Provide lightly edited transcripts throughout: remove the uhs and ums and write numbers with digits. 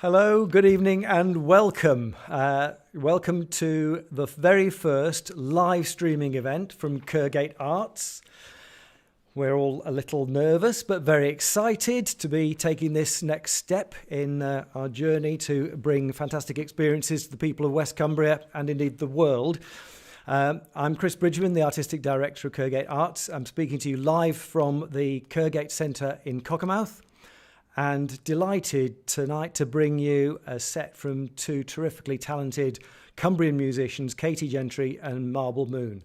Hello, good evening and welcome. Welcome to the very first live streaming event from Cant Arts. We're all a little nervous but very excited to be taking this next step in our journey to bring fantastic experiences to the people of West Cumbria and indeed the world. I'm Chris Bridgman, the Artistic Director of Cant Arts. I'm speaking to you live from the Cant Centre in Cockermouth. And delighted tonight to bring you a set from two terrifically talented Cumbrian musicians, Katie Gentry and Marble Moon.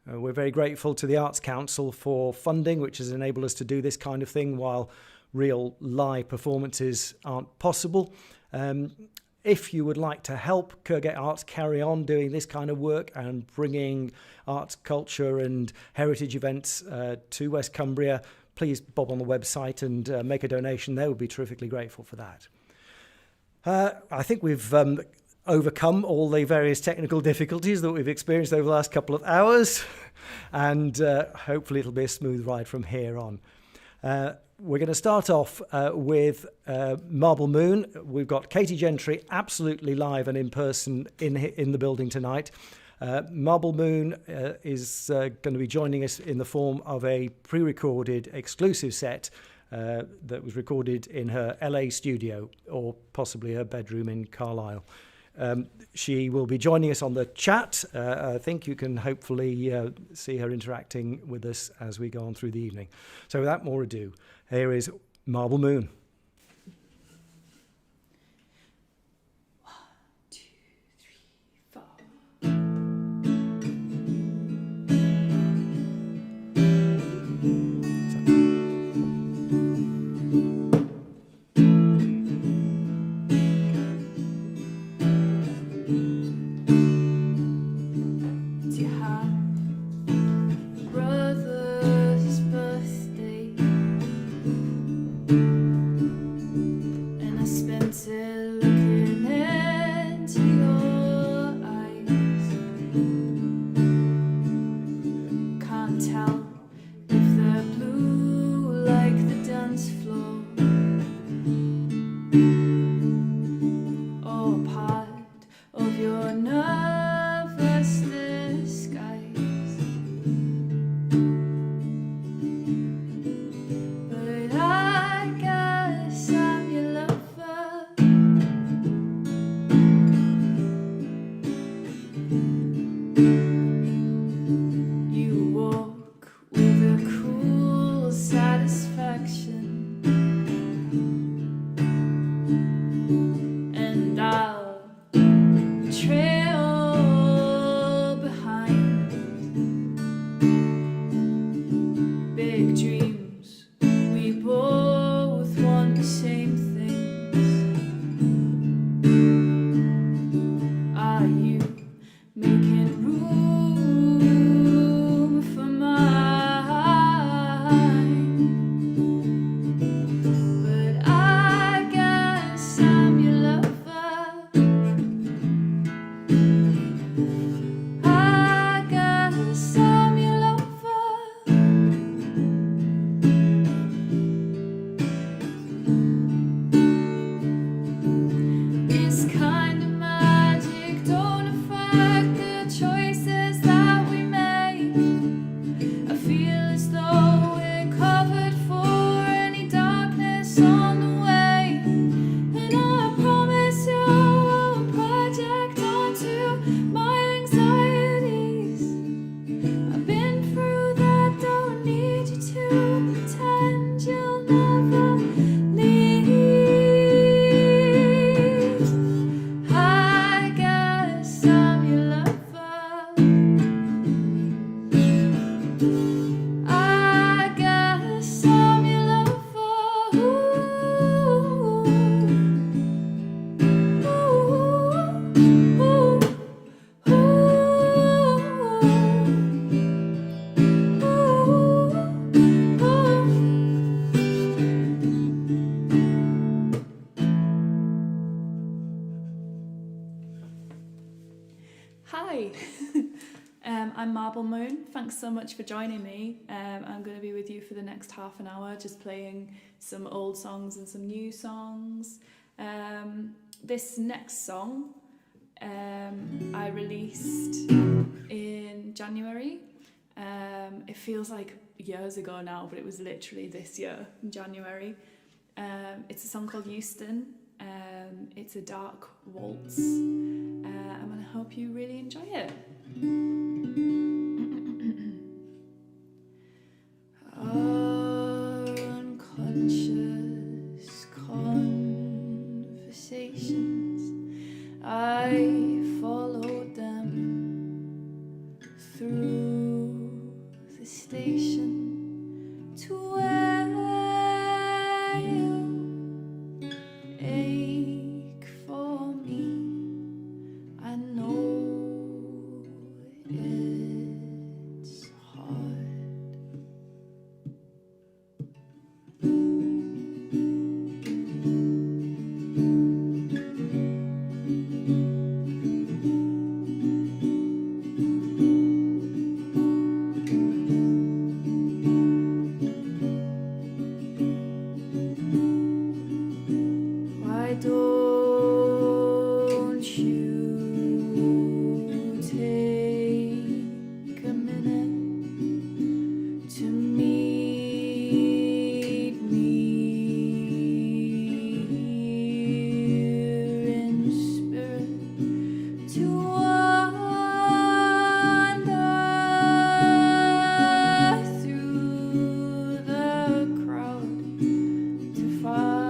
We're very grateful to the Arts Council for funding, which has enabled us to do this kind of thing while real live performances aren't possible. If you would like to help Cant Arts carry on doing this kind of work and bringing arts, culture and heritage events to West Cumbria, please bob on the website and make a donation there. We'd be terrifically grateful for that. I think we've overcome all the various technical difficulties that we've experienced over the last couple of hours, and hopefully it'll be a smooth ride from here on. We're going to start off with Marble Moon. We've got Katie Gentry absolutely live and in person in the building tonight. Marble Moon is going to be joining us in the form of a pre-recorded exclusive set that was recorded in her LA studio or possibly her bedroom in Carlisle. She will be joining us on the chat. I think you can hopefully see her interacting with us as we go on through the evening. So without more ado, here is Marble Moon. Hi, I'm Marble Moon. Thanks so much for joining me. I'm going to be with you for the next half an hour, just playing some old songs and some new songs. This next song I released in January. It feels like years ago now, but it was literally this year in January. It's a song called Euston. It's a dark waltz. I'm going to hope you really enjoy it. Unconscious conversations, I followed them through the station to where you ache for me. I know it's hard. Why don't you take a minute to meet me here in spirit, to wander through the crowd, to find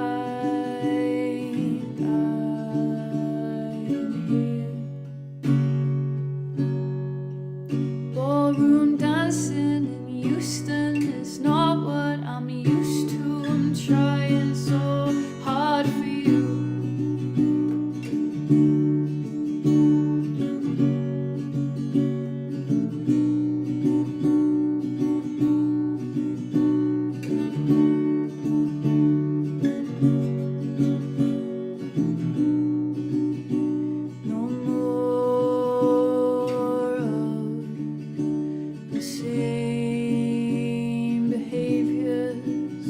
I'm here. Ballroom dancing in Houston is not what I'm used to. I'm trying so hard for you. No more of the same behaviors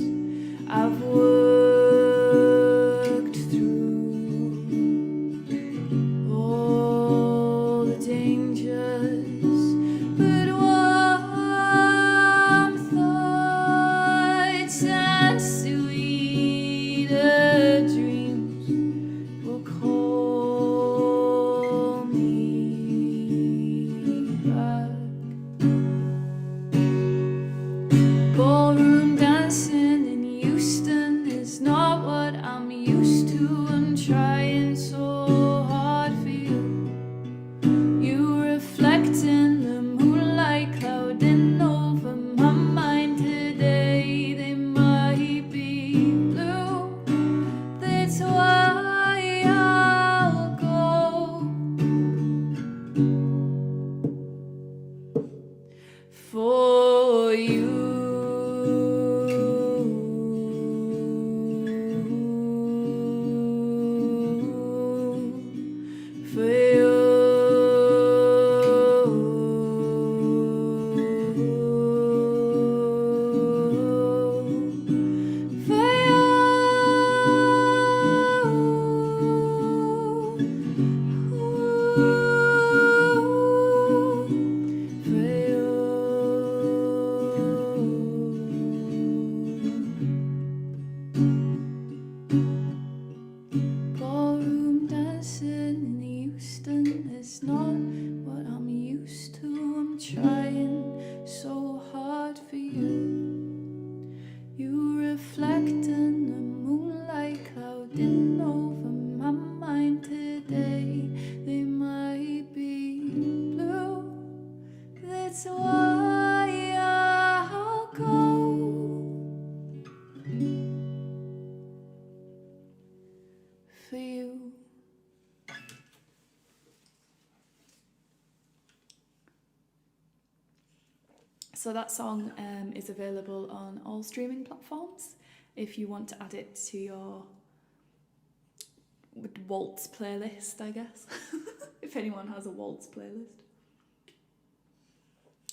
I've worked through, all the dangers, but warm thoughts and sweeter dreams will call me back. Ballroom dancing in Houston is not what I'm used to. I'm trying so hard for you. You reflect in the moonlight, clouding over my mind today. They might be blue. That's why I'll go for you. For you. For Ballroom dancing in Houston is not what I'm used to. I'm trying so hard for you. You reflect in the moonlight, clouding over my mind today. They might be blue. That's why I'll go for you. So that song is available on all streaming platforms if you want to add it to your waltz playlist, I guess. If anyone has a waltz playlist.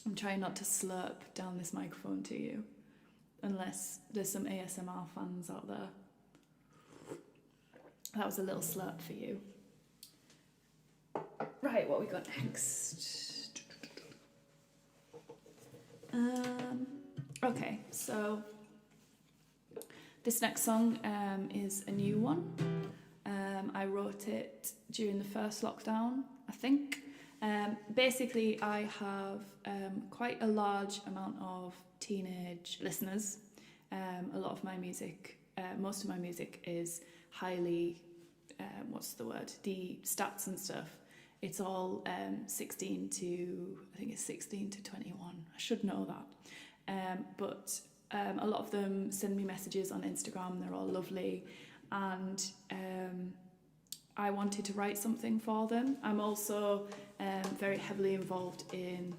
I'm trying not to slurp down this microphone to you, unless there's some ASMR fans out there. That was a little slurp for you. Right, what we got next? Okay, so this next song is a new one. I wrote it during the first lockdown, I think. Basically, I have quite a large amount of teenage listeners. A lot of my music, most of my music is highly, the stats and stuff. It's all 16 to 21. I should know that. But a lot of them send me messages on Instagram. They're all lovely. And I wanted to write something for them. I'm also very heavily involved in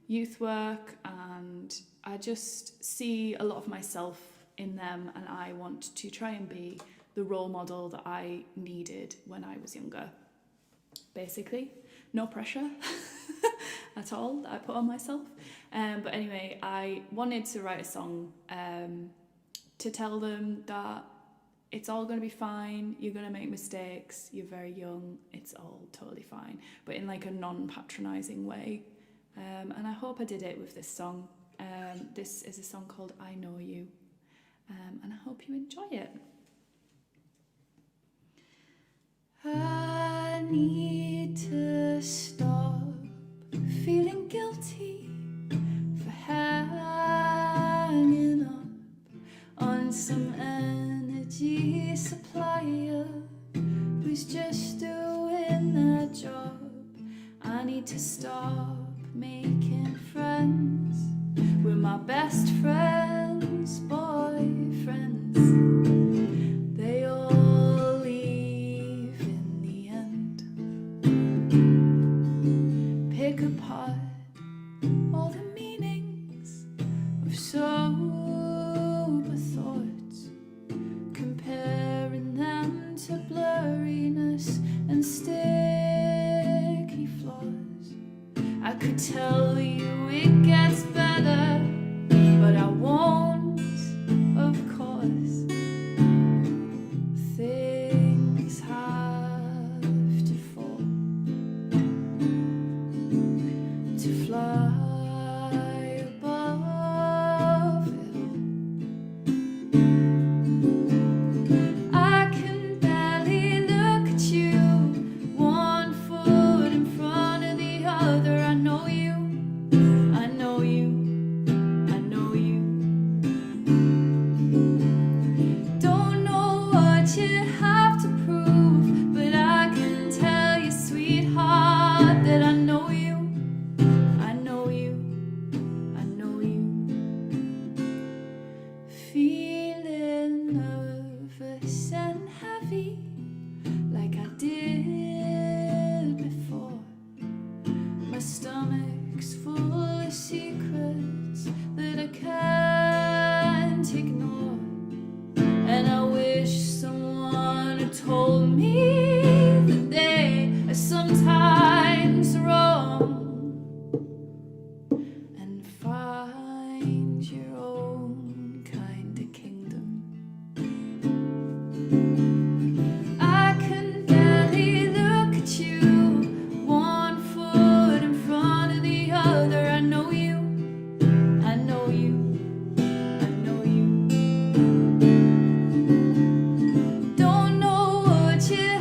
youth work, and I just see a lot of myself in them, and I want to try and be the role model that I needed when I was younger. Basically, no pressure at all that I put on myself. But anyway, I wanted to write a song to tell them that it's all going to be fine, you're going to make mistakes, you're very young, it's all totally fine, but in like a non-patronising way. And I hope I did it with this song. This is a song called I Know You, and I hope you enjoy it. I need to stop feeling guilty for hanging up on some energy supplier who's just doing their job. I need to stop making friends with my best friends' boyfriends. They all leave in the end. Pick apart all the meanings of sober thoughts, comparing them to blurriness and sticky flaws. I could tell you it gets better, but I won't, of course. Things have to fall to fly above it all. I can barely look at you, one foot in front of the other. I know you, I know you, I know you. Don't know what you have to prove, but I can tell you, sweetheart, that I know you, I know you, I know you. Feeling nervous and heavy like I did before. My stomach's full of secrets that I can't ignore, and I wish someone had told me that they are sometimes wrong. And find your own kind of kingdom. I can barely look at you, one foot in front of the other. I know you, I know you, I know you. Don't know what you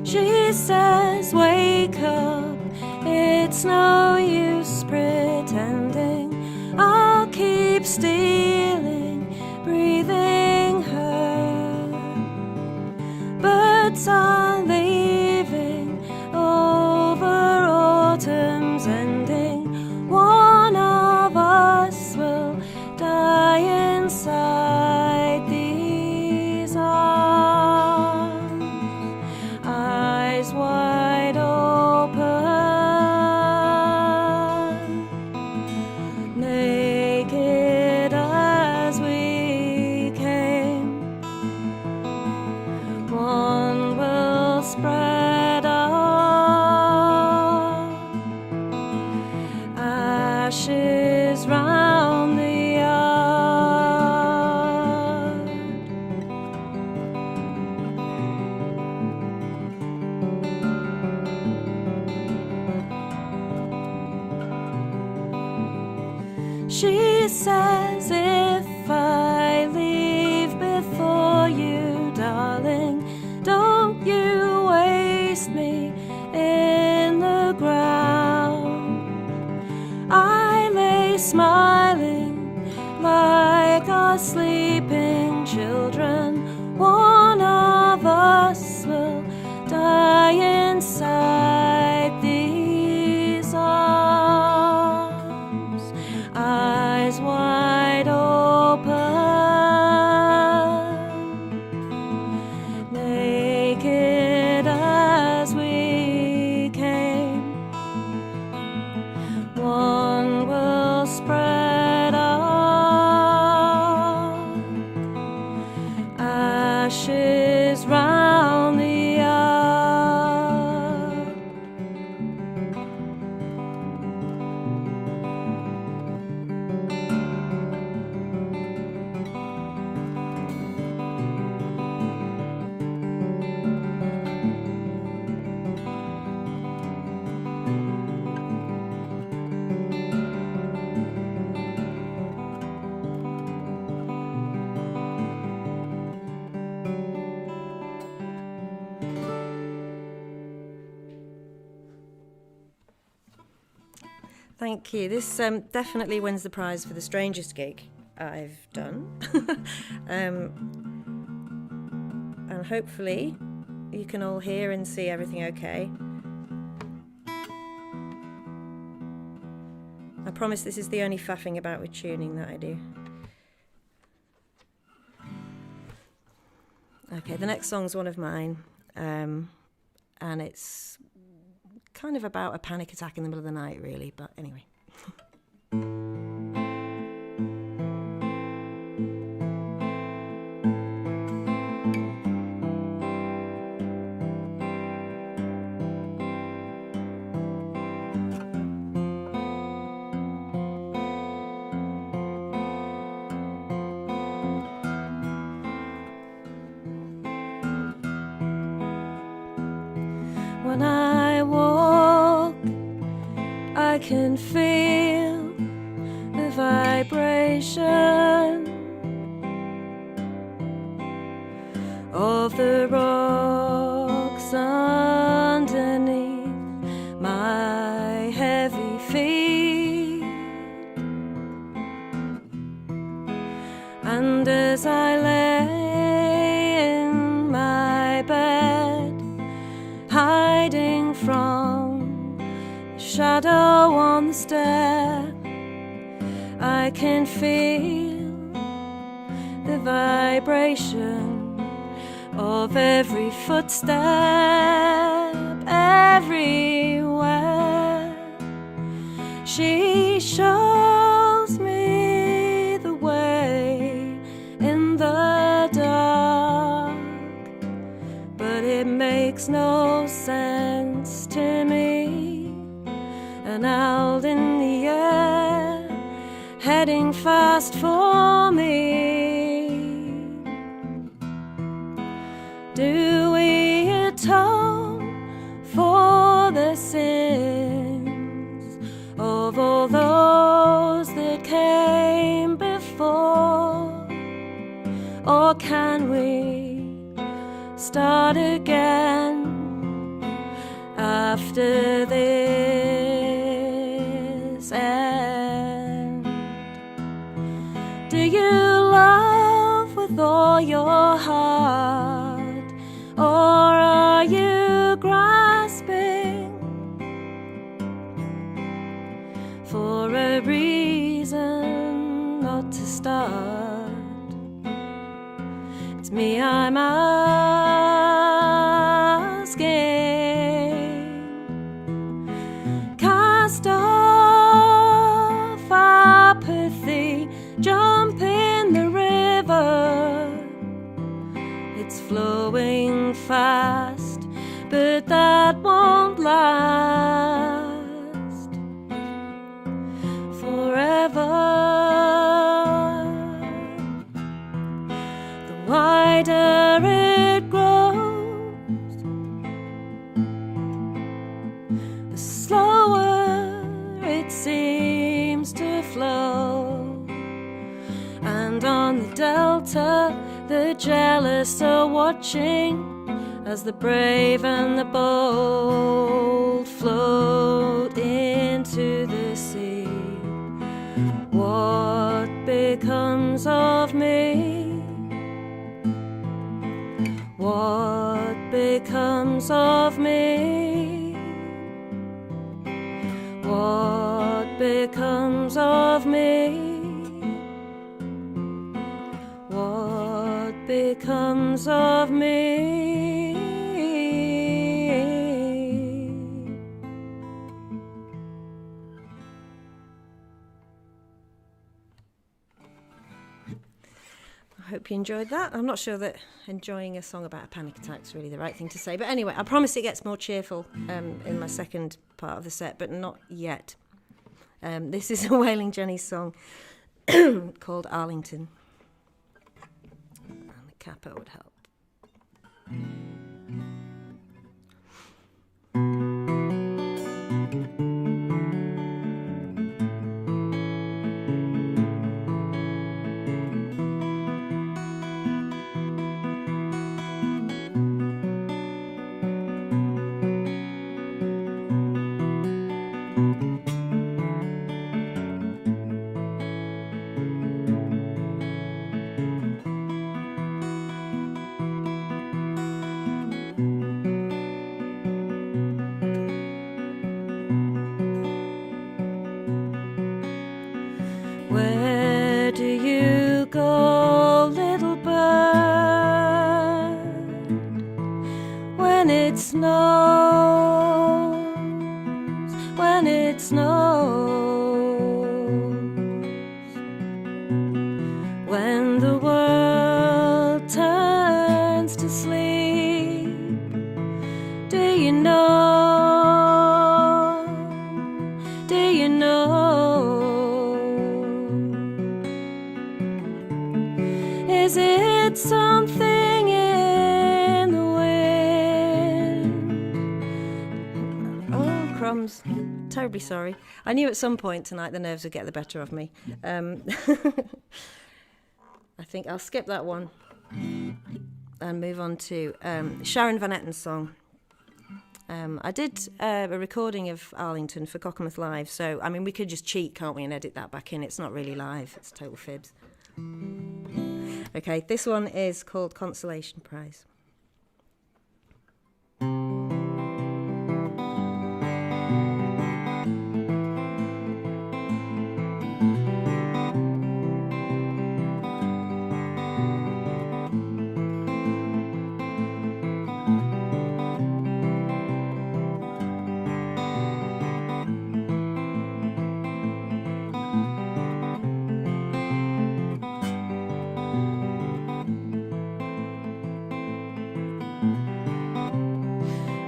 She says, wake up, it's no use pretending. I'll keep stealing, breathing her. Birds are leaving over autumn's ending. One of us will die inside these arms, eyes wide open, naked as we came. One will spread out ashes round the yard. She says, if I leave before you, darling, don't you waste me in the ground. I lay smiling like our sleeping children. One of us will die inside these arms, eyes wide open, naked as we came. One will spread out ashes round the yard. Thank you. This definitely wins the prize for the strangest gig I've done. And hopefully you can all hear and see everything okay. I promise this is the only faffing about with tuning that I do. Okay, the next song's one of mine, and it's kind of about a panic attack in the middle of the night, really, but anyway. When I walk, I can feel the vibration of the rocks underneath my heavy feet. And as I lay in my bed, hiding from the shadow on the stair, I can feel the vibration of every footstep everywhere. She shows me the way in makes no sense to me. An owl in the air, heading fast for me. Do we atone for the sins of all those that came before? Or can we start again after this end? Do you love with all your heart, or are you grasping for a reason not to start? It's me I'm asking. Cast off apathy, jump in the river. It's flowing fast, but that won't last forever. Wider it grows, the slower it seems to flow. And on the delta, the jealous are watching as the brave and the bold float into the sea. What becomes of me? What becomes of me? What becomes of me? What becomes of me? I hope you enjoyed that. I'm not sure that enjoying a song about a panic attack is really the right thing to say. But anyway, I promise it gets more cheerful in my second part of the set, but not yet. This is a Wailing Jenny's song called Arlington. And the capo would help. Where do you go, little bird, when it snows, when it snows, when the world turns to sleep? Do you know, do you know? Is it something in the wind? Oh, crumbs. Terribly sorry. I knew at some point tonight the nerves would get the better of me. I think I'll skip that one and move on to Sharon Van Etten's song. I did a recording of Arlington for Cockermouth Live, so, I mean, we could just cheat, can't we, and edit that back in. It's not really live. It's total fibs. Okay, this one is called Consolation Prize.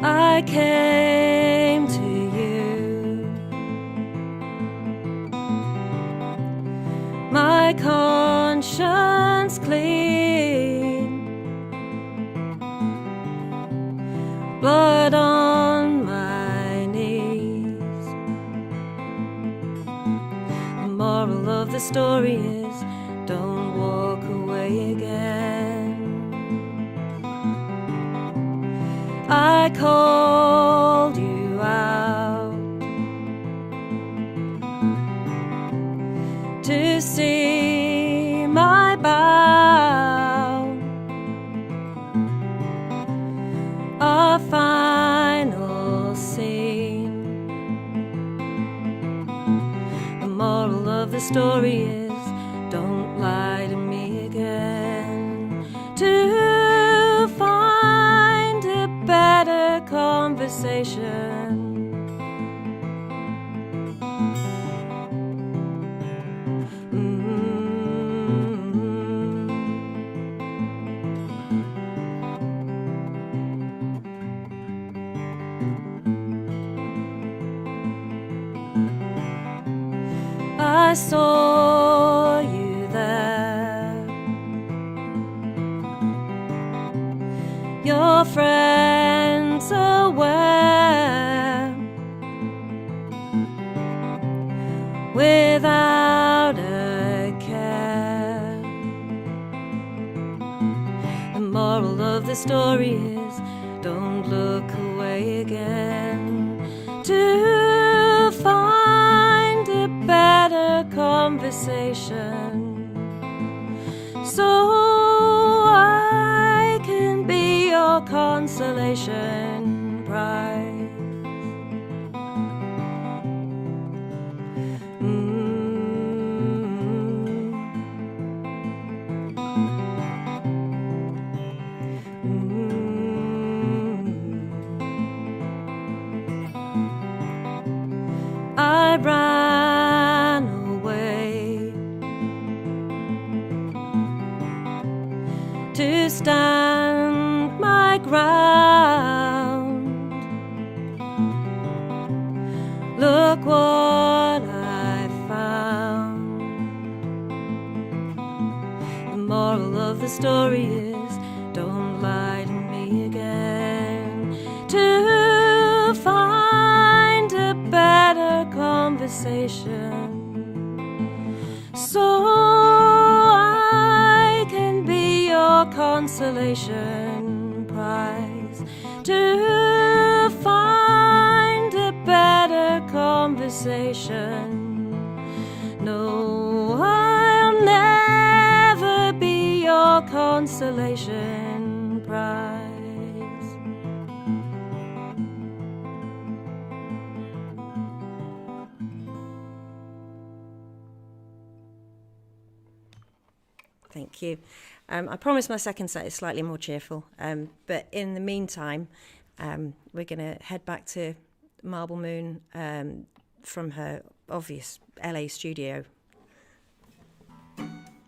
I came to you. My conscience clean, blood on my knees. The moral of the story is, don't walk away again. I called you out to see my bow, our final scene. The moral of the story is, don't lie to me again. To find a better conversation. I saw you there, your friends aware, without a care. The moral of the story is, don't look away again. To find a better conversation, so I can be your consolation prize. I ran away to stand my ground. Look what I found. The moral of the story is, don't lie to me again. To find a better conversation, so I can be your consolation prize. To find a better conversation, no, I'll never be your consolation prize. Thank you. I promise my second set is slightly more cheerful, but in the meantime, we're going to head back to Marble Moon from her obvious LA studio.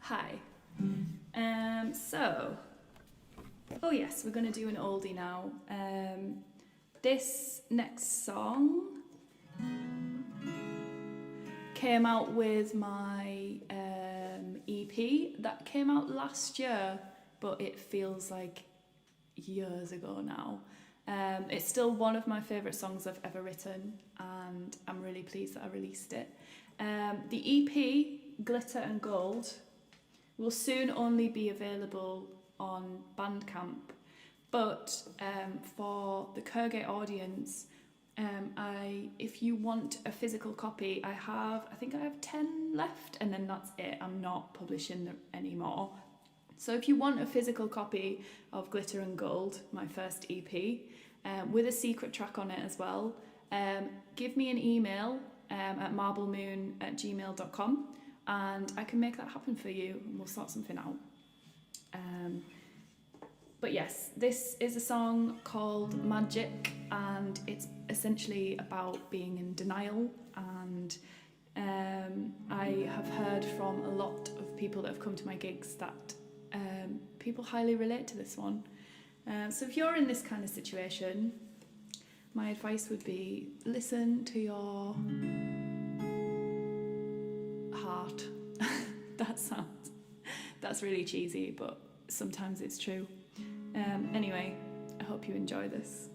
Hi. Oh yes, we're going to do an oldie now. This next song came out with my EP that came out last year, but it feels like years ago now. It's still one of my favourite songs I've ever written, and I'm really pleased that I released it. The EP, Glitter and Gold, will soon only be available on Bandcamp, but for the Kergate audience, if you want a physical copy, I think I have 10 left, and then that's it. I'm not publishing them anymore. So if you want a physical copy of Glitter and Gold, my first EP, with a secret track on it as well, give me an email at marblemoon@gmail.com, and I can make that happen for you, and we'll sort something out. But yes, this is a song called Magic, and it's essentially about being in denial. And I have heard from a lot of people that have come to my gigs that people highly relate to this one. So if you're in this kind of situation, my advice would be listen to your heart. That's really cheesy, but sometimes it's true. Anyway, I hope you enjoy this.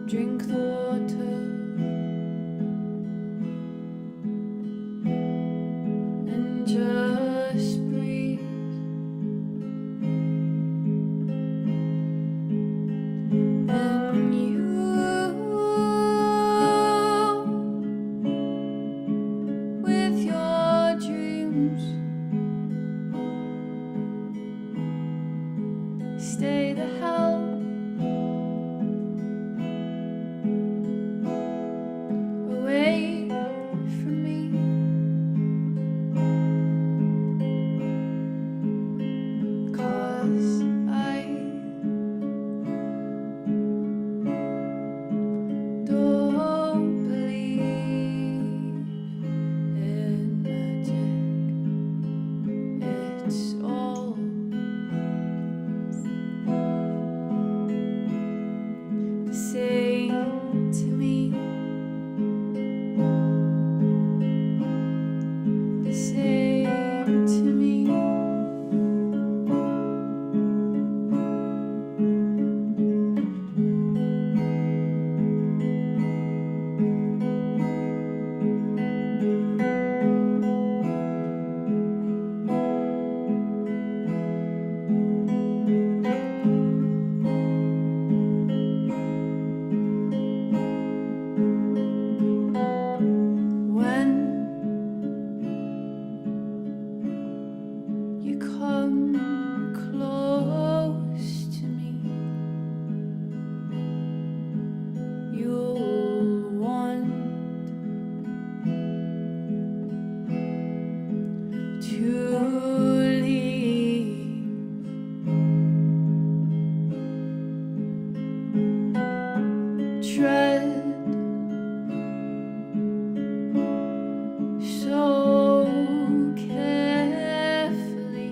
Drink the water and just breathe. And you, with your dreams, stay the hell away from me. 'Cause I don't believe in magic. It's all the same to me. The same to me. When you come close to me, you'll want to leave. Tread so carefully.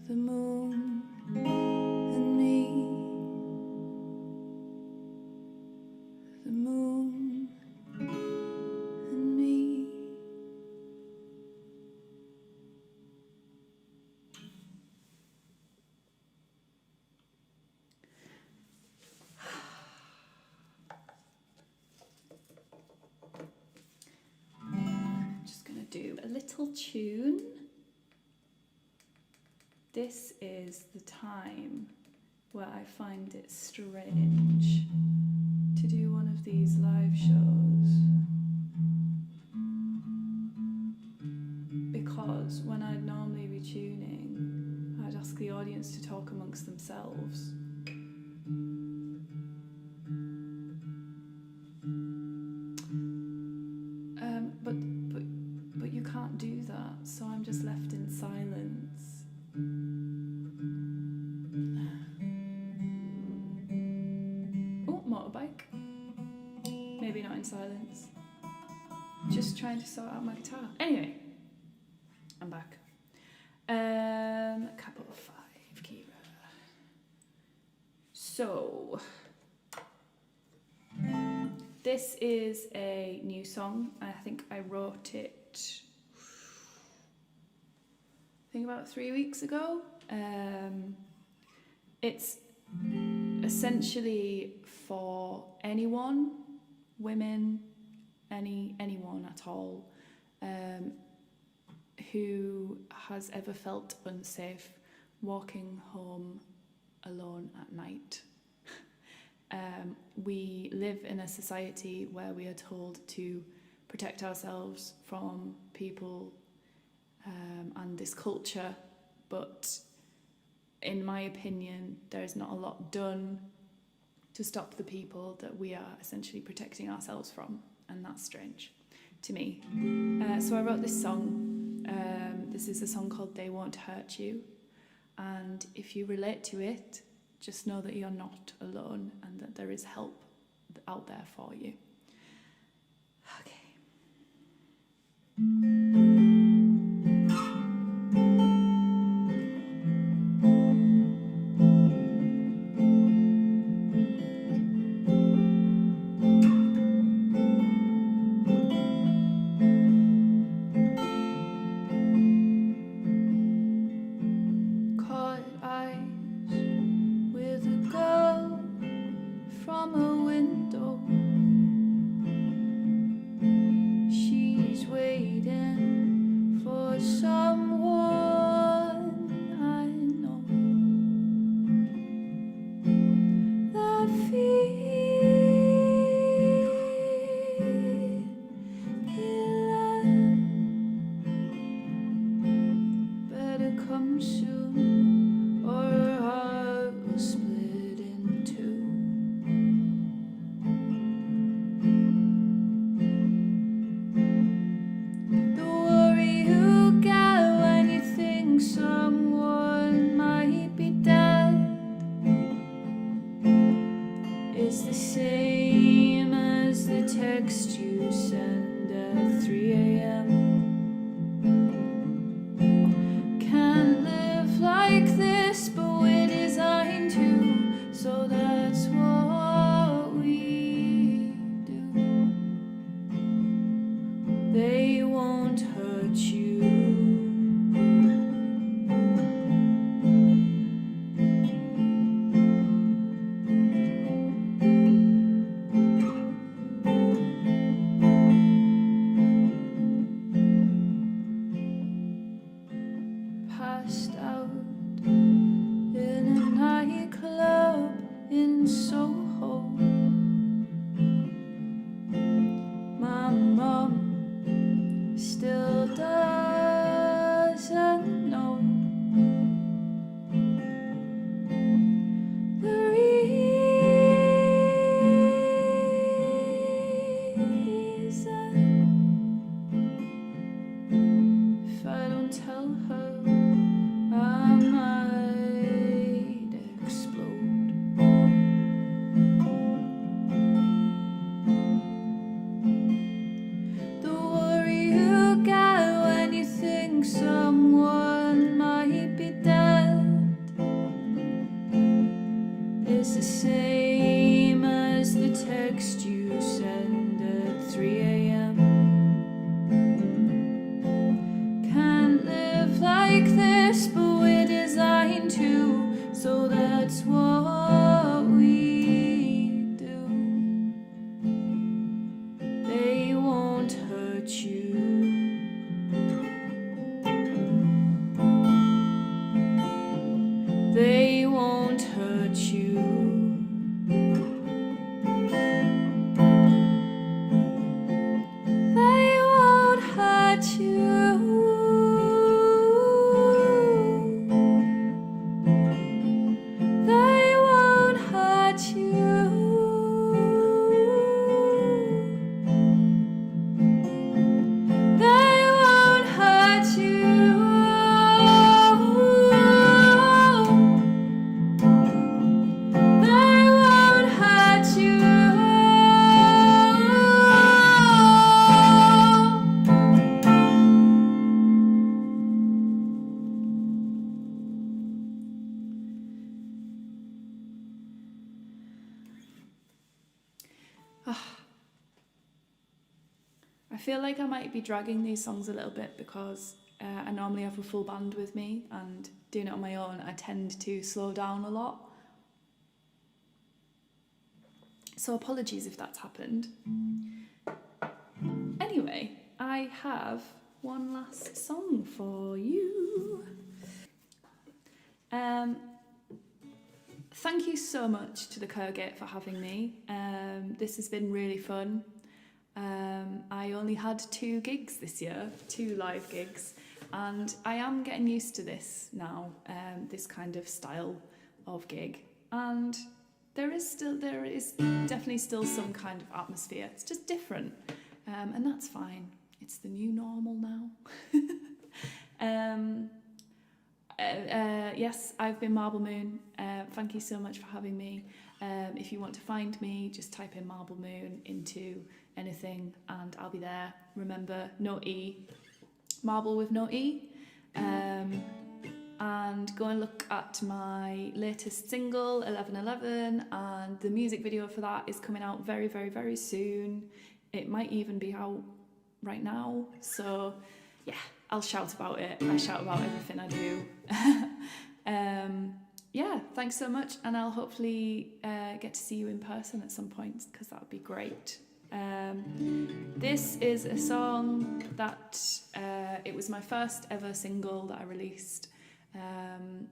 the moon and me, the moon and me. I'm just going to do a little tune. This is the time where I find it strange to do one of these live shows, because when I'd normally be tuning, I'd ask the audience to talk amongst themselves. But you can't do that, so I'm just left in silence. Oh, motorbike. Maybe not in silence. Just trying to sort out my guitar. Anyway, I'm back. Capital 5, Kira. So, this is a new song. I think I wrote it, about 3 weeks ago. It's essentially for anyone, women, anyone at all, who has ever felt unsafe walking home alone at night. We live in a society where we are told to protect ourselves from people and this culture, but in my opinion, there is not a lot done to stop the people that we are essentially protecting ourselves from, and that's strange to me. So I wrote this song. This is a song called They Won't Hurt You, and if you relate to it, just know that you're not alone and that there is help out there for you. Okay. trying to, so that's what we do. They won't hurt you. They won't hurt you. They won't hurt you. They won't hurt you. They won't hurt you. They won't hurt you. I feel like I might be dragging these songs a little bit because I normally have a full band with me, and doing it on my own I tend to slow down a lot. So apologies if that's happened. Anyway, I have one last song for you. Thank you so much to the Curgate for having me. This has been really fun. I only had 2 gigs this year, 2 live gigs, and I am getting used to this now, this kind of style of gig. And there is definitely still some kind of atmosphere. It's just different, and that's fine. It's the new normal now. Yes, I've been Marble Moon. Thank you so much for having me. If you want to find me, just type in Marble Moon into anything and I'll be there. Remember, no E. Marble with no E. And go and look at my latest single, 1111, and the music video for that is coming out very, very, very soon. It might even be out right now. So, yeah, I'll shout about it. I shout about everything I do. Yeah, thanks so much, and I'll hopefully get to see you in person at some point, because that would be great. This is a song that it was my first ever single that I released.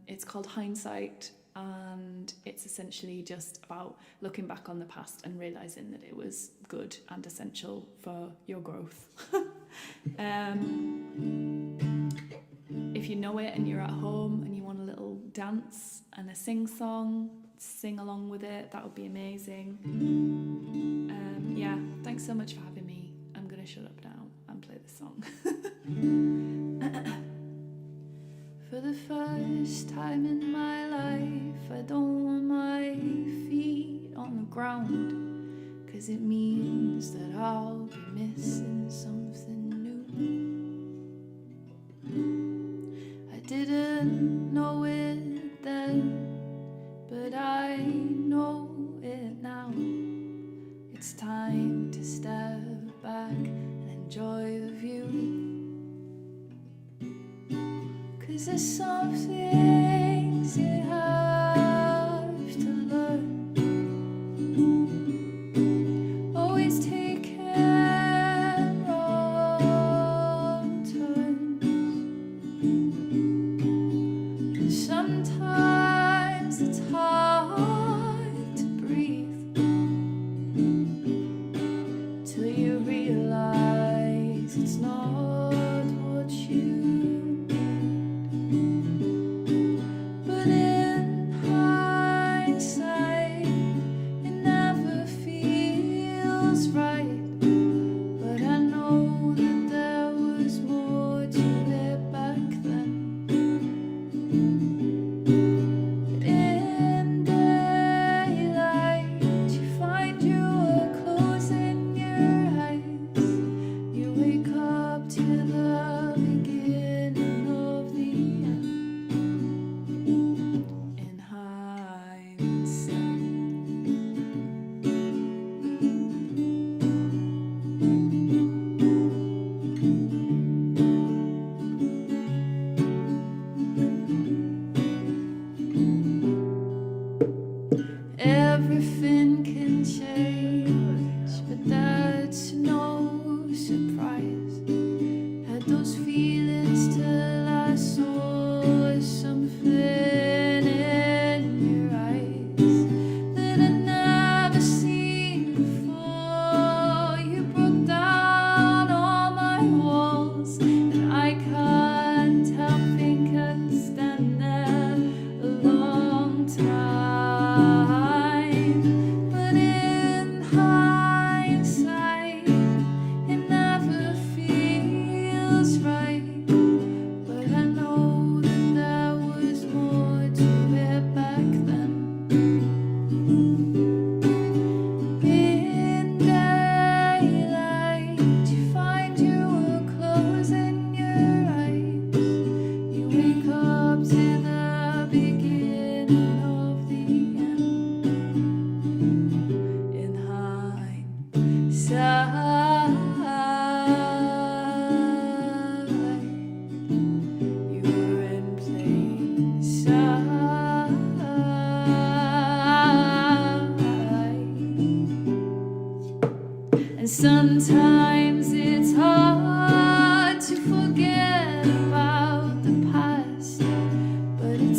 It's called Hindsight, and it's essentially just about looking back on the past and realising that it was good and essential for your growth. If you know it and you're at home and you want a little dance and a sing-song, sing along with it, that would be amazing. Yeah, thanks so much for having me. I'm going to shut up now and play the song. For the first time in my life, I don't want my feet on the ground, 'cause it means that I'll be missing something new. I didn't know it then, but I know it now. It's time to step back and enjoy the view, 'cause there's some things you have to learn. Always take wrong turns, and sometimes it's hard to breathe till you realize it's not what you need. But in hindsight, it never feels right. But I know that there was more to it back then.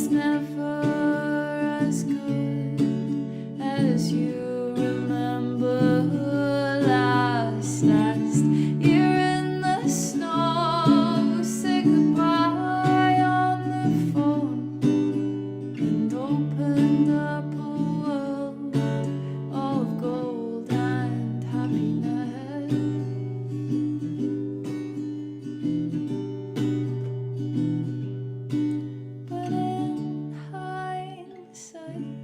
it's never as good as you remember last year in the snow. Say goodbye on the phone and opened up a world of gold and happiness. But in hindsight,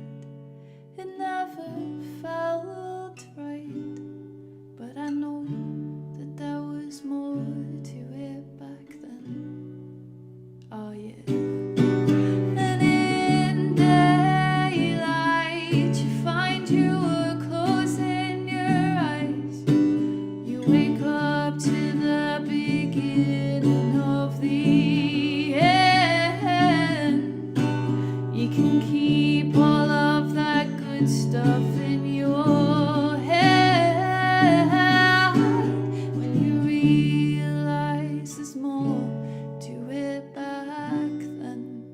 it never felt right. But I know that there was more to it back then. Oh yeah. And in daylight, you find you were closing your eyes. You wake up to the beginning of the end. You can keep all of that good stuff in your head when you realize there's more to it back then.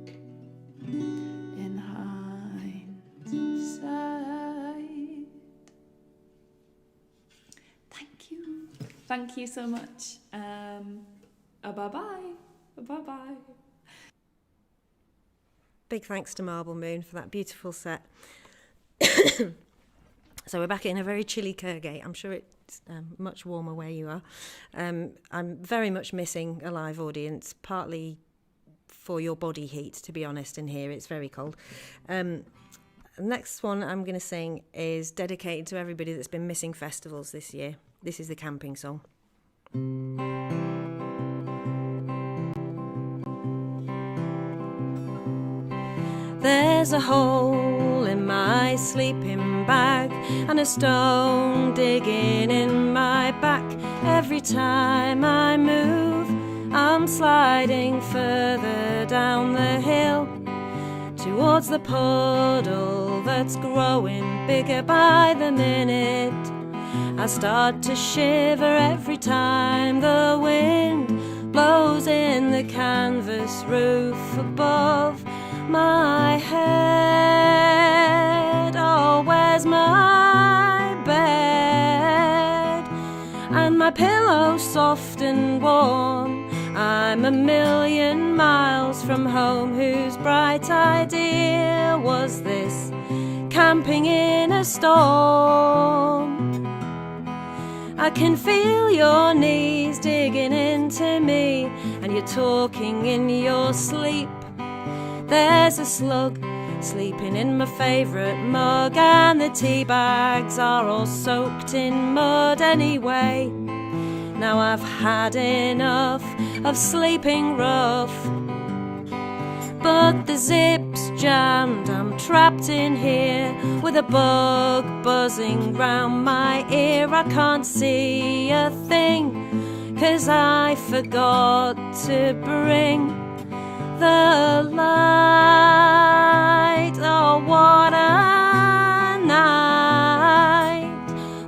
In hindsight. Thank you. Thank you so much. Bye-bye. Bye-bye. Big thanks to Marble Moon for that beautiful set. So we're back in a very chilly Kirkgate. I'm sure it's much warmer where you are. I'm very much missing a live audience, partly for your body heat, to be honest, in here. It's very cold. The next one I'm going to sing is dedicated to everybody that's been missing festivals this year. This is the camping song. There's a hole in my sleeping bag and a stone digging in my back. Every time I move, I'm sliding further down the hill towards the puddle that's growing bigger by the minute. I start to shiver every time the wind blows in the canvas roof above my head. Oh, where's my bed? And my pillow soft and warm. I'm a million miles from home. Whose bright idea was this? Camping in a storm. I can feel your knees digging into me, and you're talking in your sleep. There's a slug sleeping in my favourite mug, and the tea bags are all soaked in mud anyway. Now I've had enough of sleeping rough, but the zip's jammed. I'm trapped in here with a bug buzzing round my ear. I can't see a thing 'cause I forgot to bring the light. Oh, what a night.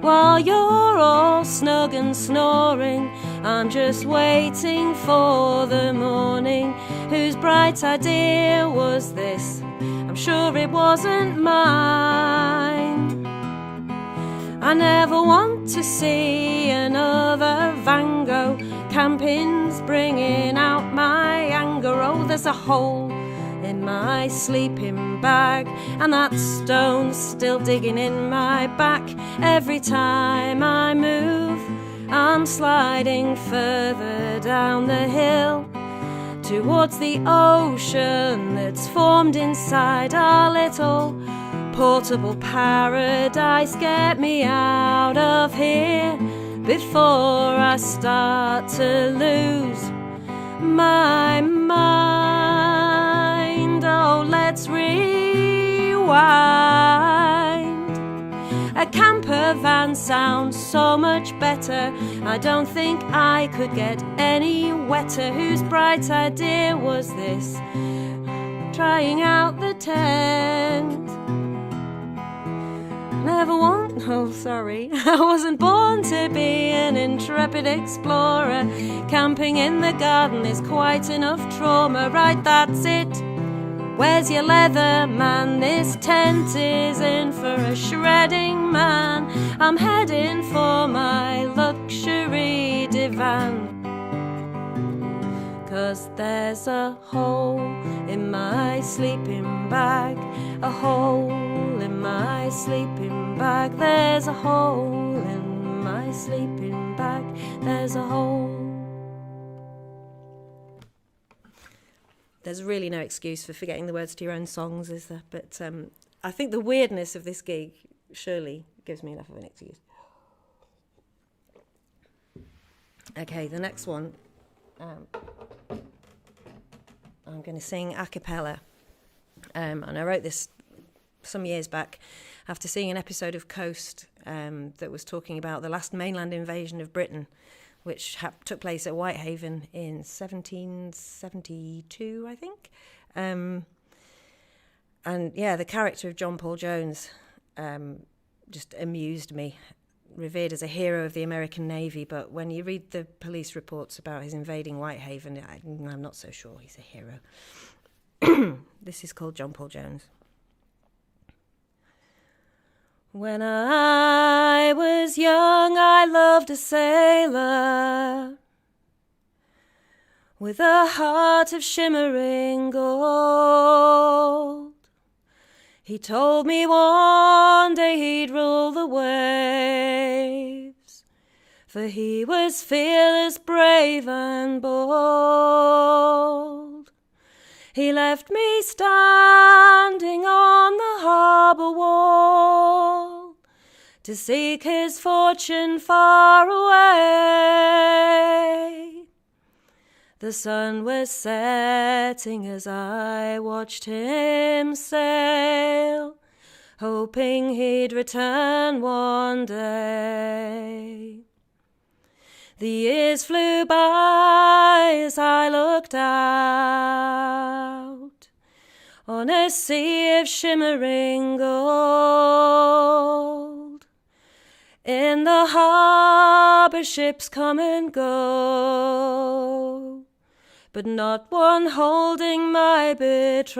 While you're all snug and snoring, I'm just waiting for the morning. Whose bright idea was this? I'm sure it wasn't mine. I never want to see another Van Gogh. Camping's bringing out my anger. Oh, there's a hole in my sleeping bag, and that stone's still digging in my back. Every time I move, I'm sliding further down the hill towards the ocean that's formed inside our little portable paradise. Get me out of here before I start to lose my mind. Oh, let's rewind. A camper van sounds so much better. I don't think I could get any wetter. Whose bright idea was this? Trying out the tent. Never want, oh sorry, I wasn't born to be an intrepid explorer. Camping in the garden is quite enough trauma. Right, that's it, Where's your leather, man? This tent is in for a shredding, man. I'm heading for my luxury divan. 'Cause there's a hole in my sleeping bag, a hole in my sleeping bag. There's a hole in my sleeping bag, there's a hole. There's really no excuse for forgetting the words to your own songs, is there? But I think the weirdness of this gig surely gives me enough of an excuse. Okay, the next one. I'm going to sing a cappella. And I wrote this some years back after seeing an episode of Coast that was talking about the last mainland invasion of Britain, which took place at Whitehaven in 1772, I think. And yeah, the character of John Paul Jones just amused me, revered as a hero of the American Navy, but when you read the police reports about his invading Whitehaven, I'm not so sure he's a hero. This is called John Paul Jones. When I was young, I loved a sailor with a heart of shimmering gold. He told me one day he'd rule the waves, for he was fearless, brave and bold. He left me standing on the harbour wall to seek his fortune far away. The sun was setting as I watched him sail, hoping he'd return one day. The years flew by as I looked out on a sea of shimmering gold. In the harbour ships come and go, but not one holding my betrothed.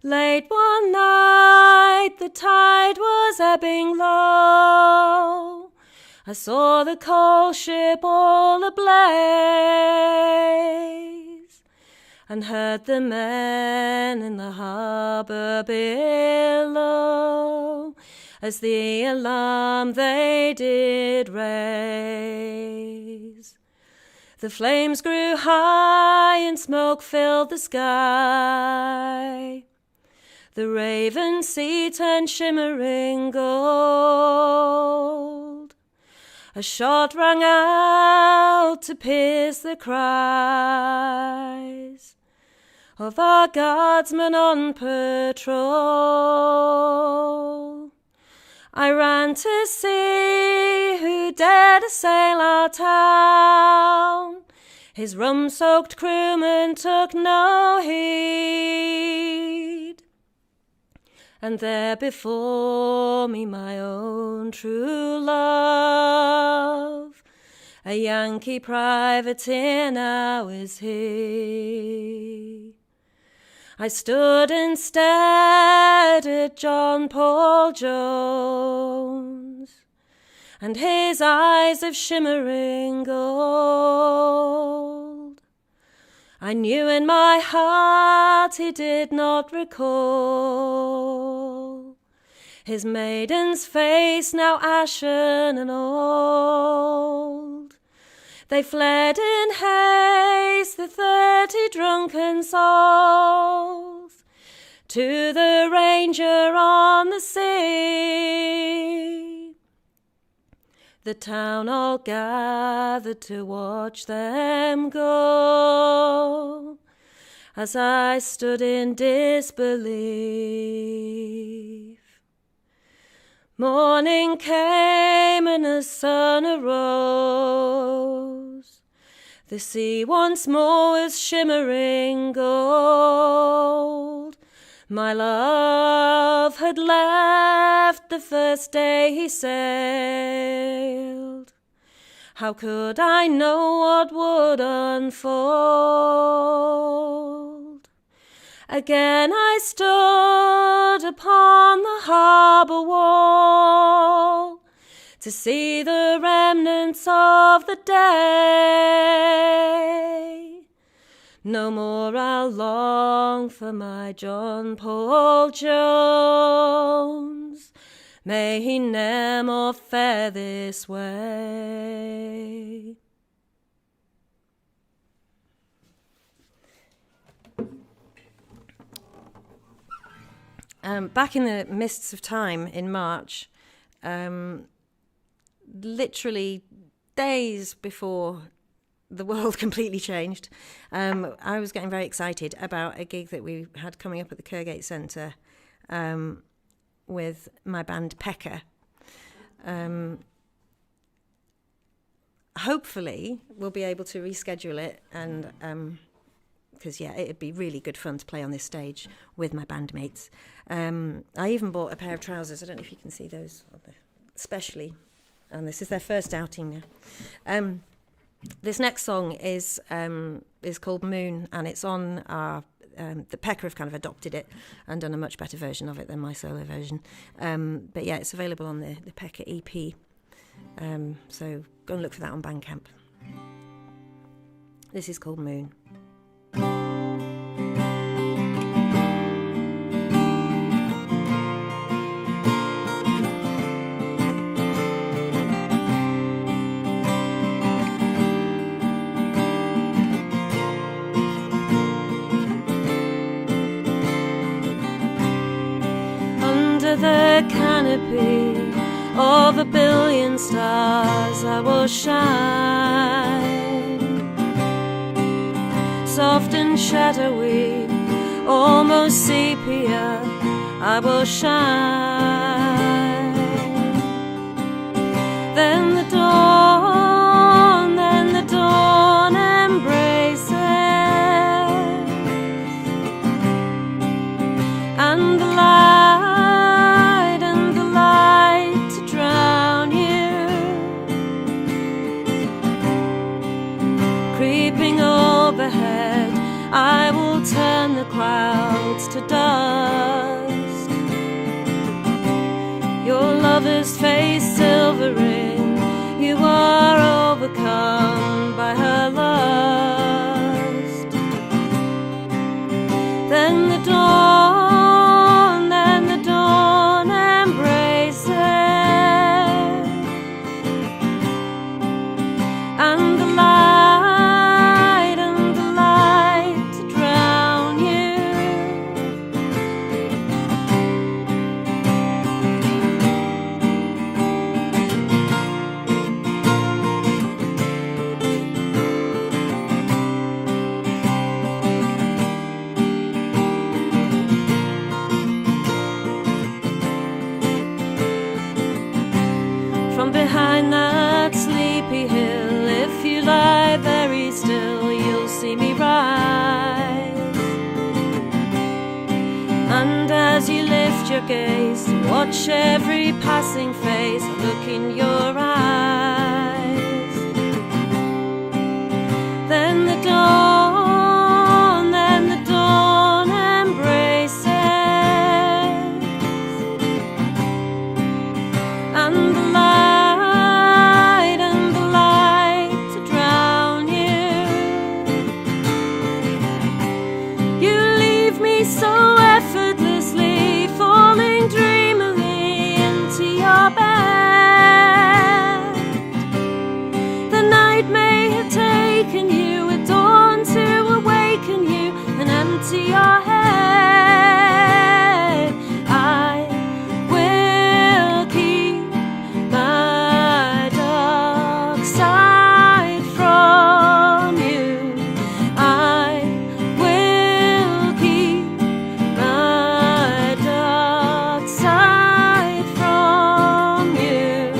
Late one night the tide was ebbing low. I saw the coal ship all ablaze, and heard the men in the harbour below as the alarm they did raise. The flames grew high and smoke filled the sky. The Raven sea turned shimmering gold. A shot rang out to pierce the cries of our guardsmen on patrol. I ran to see who dared assail our town. His rum-soaked crewmen took no heed. And there before me my own true love, a Yankee privateer now is he. I stood and stared at John Paul Jones, and his eyes of shimmering gold. I knew in my heart he did not recall his maiden's face, now ashen and old. They fled in haste, the 30 drunken souls, to the Ranger on the sea. The town all gathered to watch them go, as I stood in disbelief. Morning came and the sun arose. The sea once more was shimmering gold. My love had left the first day he sailed. How could I know what would unfold? Again I stood upon the harbour wall to see the remnants of the day. No more I'll long for my John Paul Jones. May he ne'er more fare this way. Back in the mists of time in March, literally days before the world completely changed, I was getting very excited about a gig that we had coming up at the Kergate Centre with my band Pekka. Hopefully we'll be able to reschedule it, and because it'd be really good fun to play on this stage with my bandmates. I even bought a pair of trousers. I don't know if you can see those, especially, and this is their first outing now. This next song is called Moon, and it's on our the Pekka have kind of adopted it and done a much better version of it than my solo version. But yeah, it's available on the Pekka EP. So go and look for that on Bandcamp. This is called Moon. The canopy of a billion stars I will shine, soft and shadowy, almost sepia, I will shine. Then the dawn embraces, and the light overhead, I will turn the clouds to dust. Your lover's face silvering, you are overcome by her lust. Then the dawn embraces, and the light behind that sleepy hill, if you lie very still, you'll see me rise. And as you lift your gaze, watch every passing face, look in your eyes. Then the dawn embraces, and the light so effortlessly, falling dreamily into your bed. The night may have taken you at dawn to awaken you and empty your head. I will keep my dark side from you. I will keep my dark side from you.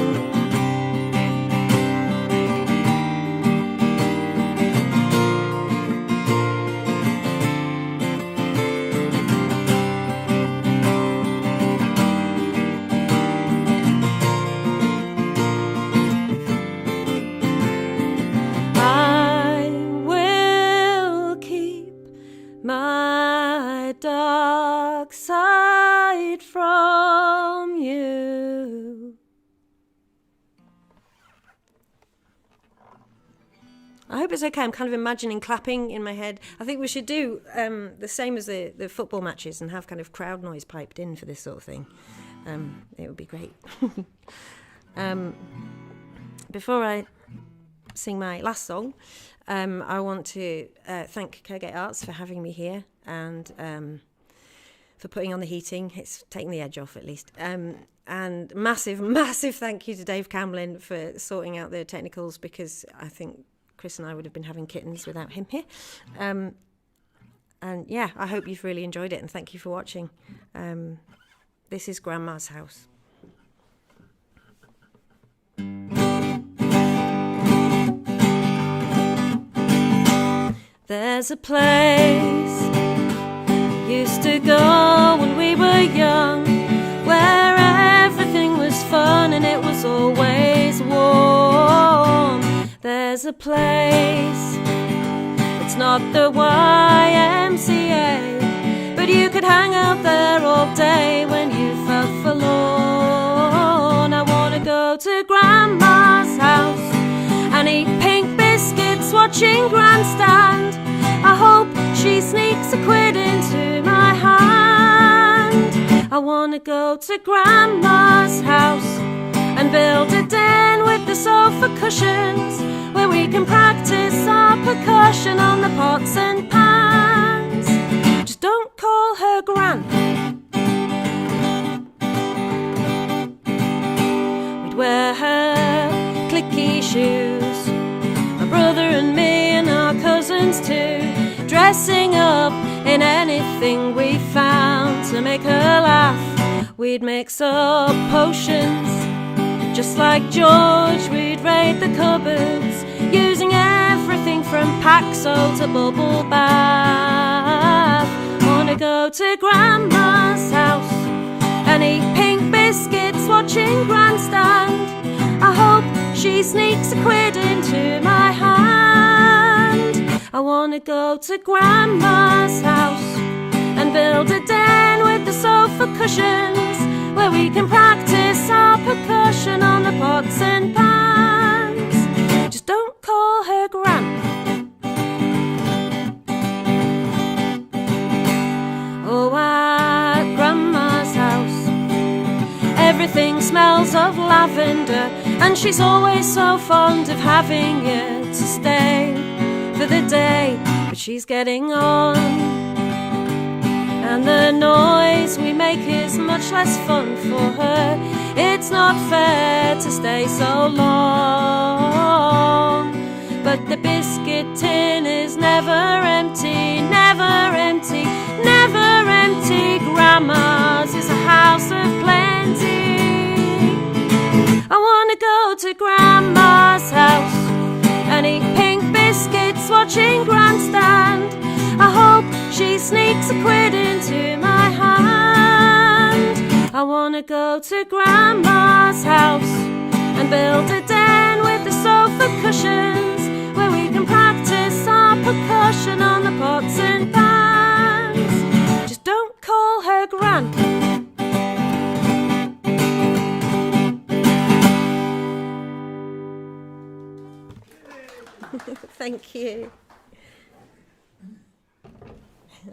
my dark side from you. I hope it's okay. I'm kind of imagining clapping in my head. I think we should do the same as the football matches and have kind of crowd noise piped in for this sort of thing. It would be great. Before I sing my last song, I want to thank Curgate Arts for having me here and for putting on the heating. It's taking the edge off at least. And massive thank you to Dave Camlin for sorting out the technicals, because I think Chris and I would have been having kittens without him here. And yeah, I hope you've really enjoyed it, and thank you for watching. This is Grandma's House. There's a place used to go when we were young, where everything was fun and it was always warm. There's a place, it's not the YMCA, but you could hang out there all day when you felt forlorn. I wanna go to Grandma's house and eat pink biscuits watching Grandstand. I hope she sneaks a quid into my hand. I wanna go to Grandma's house and build a den with the sofa cushions, where we can practice our percussion on the pots and pans. Just don't call her Gran. We'd wear her clicky shoes, my brother and me and our cousins too, dressing up in anything we found to make her laugh. We'd mix up potions just like George. We'd raid the cupboards, using everything from Paxo to bubble bath. Wanna go to Grandma's house and eat pink biscuits watching Grandstand. I hope she sneaks a quid into my hand. I wanna go to Grandma's house and build a den with the sofa cushions, where we can practice our percussion on the pots and pans. Just don't call her Gran. Oh, at Grandma's house, everything smells of lavender, and she's always so fond of having you to stay for the day. But she's getting on, and the noise we make is much less fun for her. It's not fair to stay so long, but the biscuit tin is never empty, never empty, never empty. Grandma's is a house of plenty. I wanna go to Grandma's house and eat pink biscuits watching Grandstand. I hope she sneaks a quid into my hand. I wanna go to Grandma's house and build a den with the sofa cushions, where we can practice our percussion on the pots and pans. Just don't call her Gran. Thank you.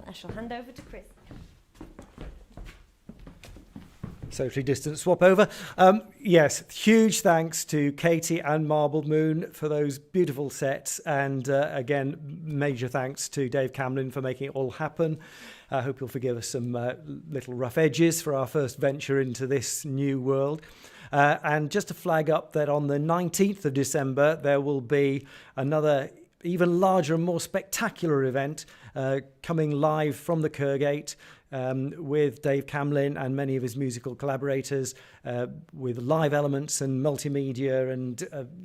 I shall hand over to Chris. Socially distant swap over. Yes, huge thanks to Katie and Marbled Moon for those beautiful sets, and again, major thanks to Dave Camlin for making it all happen. I hope you'll forgive us some little rough edges for our first venture into this new world. And just to flag up that on the 19th of December, there will be another even larger and more spectacular event coming live from the Curgate with Dave Camlin and many of his musical collaborators, with live elements and multimedia, and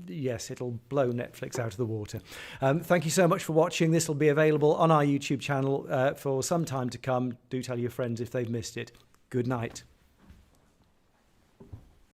yes, it'll blow Netflix out of the water. Thank you so much for watching. This will be available on our YouTube channel for some time to come. Do tell your friends if they've missed it. Good night.